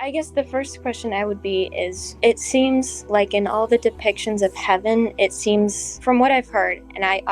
I guess the first question I would be is, it seems like in all the depictions of heaven, it seems, from what I've heard, and I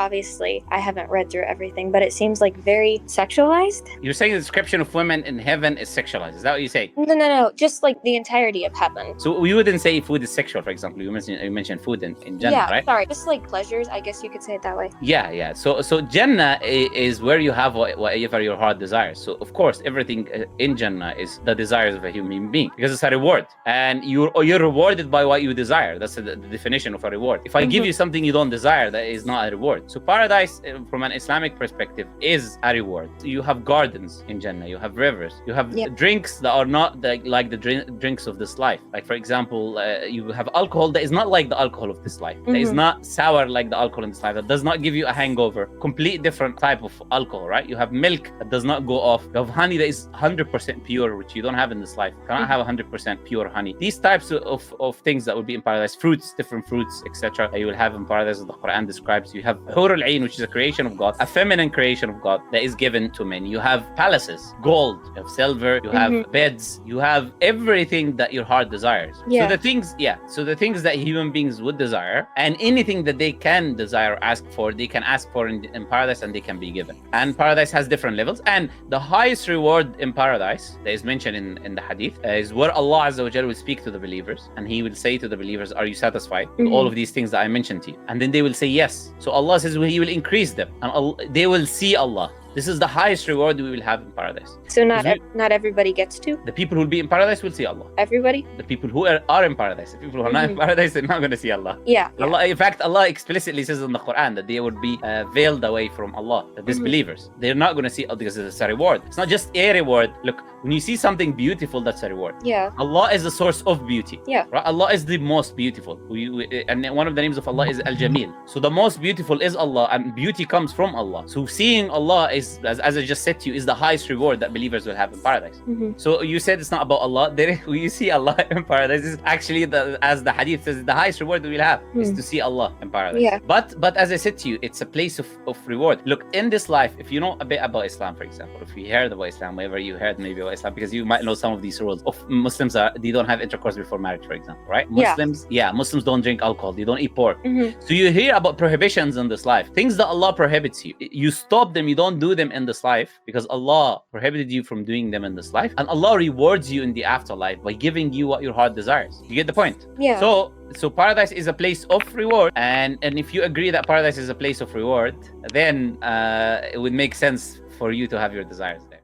haven't read through everything, but it seems like very sexualized. You're saying the description of women in heaven is sexualized. Is that what you say? No, just like the entirety of heaven. So we wouldn't say food is sexual, for example. You mentioned food in Jannah, Yeah, right? sorry, just like pleasures, I guess you could say it that way. Yeah. So Jannah is where you have whatever your heart desires. So of course, everything in Jannah is the desires of a human being, because it's a reward, and you're rewarded by what you desire. That's the definition of a reward. If I give you something you don't desire, that is not a reward. So paradise, from an Islamic perspective, is a reward. You have gardens in Jannah, you have rivers, you have drinks that are not like the drinks of this life. Like, for example, you have alcohol that is not like the alcohol of this life. That is not sour like the alcohol in this life. That does not give you a hangover. Complete different type of alcohol, right? You have milk that does not go off. You have honey that is 100% pure, which you don't have in this life. You cannot have 100% pure honey. These types of things that will be in paradise, fruits, different fruits, etc., that you will have in paradise, as the Quran describes. You have Hur al-Ain, which is a creation of God, a feminine creation of God that is given to men. You have palaces, gold, you have silver, you have beds, you have everything that your heart desires. So the things that human beings would desire, and anything that they can desire or ask for, they can ask for in paradise, and they can be given. And paradise has different levels, and the highest reward in paradise that is mentioned in the hadith is where Allah Azza wa Jalla will speak to the believers, and He will say to the believers, are you satisfied with all of these things that I mentioned to you? And then they will say yes. So Allah says He will increase them, and they will see Allah. This is the highest reward we will have in paradise. So not everybody gets to? The people who will be in paradise will see Allah. Everybody? The people who are in paradise. The people who are not in paradise, they're not going to see Allah. Yeah. Allah, in fact, Allah explicitly says in the Quran that they would be veiled away from Allah, the disbelievers. They're not going to see Allah because it's a reward. It's not just a reward. Look, when you see something beautiful, that's a reward. Yeah. Allah is the source of beauty. Yeah. Right? Allah is the most beautiful. And one of the names of Allah is Al-Jamil. So the most beautiful is Allah, and beauty comes from Allah. So seeing Allah is, as I just said to you, is the highest reward that believers will have in paradise. So you said it's not about Allah. When you see Allah in paradise, is actually, as the hadith says, the highest reward we will have is to see Allah in paradise. Yeah. But as I said to you, it's a place of reward. Look, in this life, if you know a bit about Islam, for example, if you heard about Islam, wherever you heard maybe about Islam, because you might know some of these rules of Muslims they don't have intercourse before marriage, for example, right? Muslims don't drink alcohol, they don't eat pork. So you hear about prohibitions in this life, things that Allah prohibits you. You stop them, you don't do them in this life because Allah prohibited you from doing them in this life, and Allah rewards you in the afterlife by giving you what your heart desires. You get the point? Yeah. So paradise is a place of reward, and if you agree that paradise is a place of reward, then it would make sense for you to have your desires there.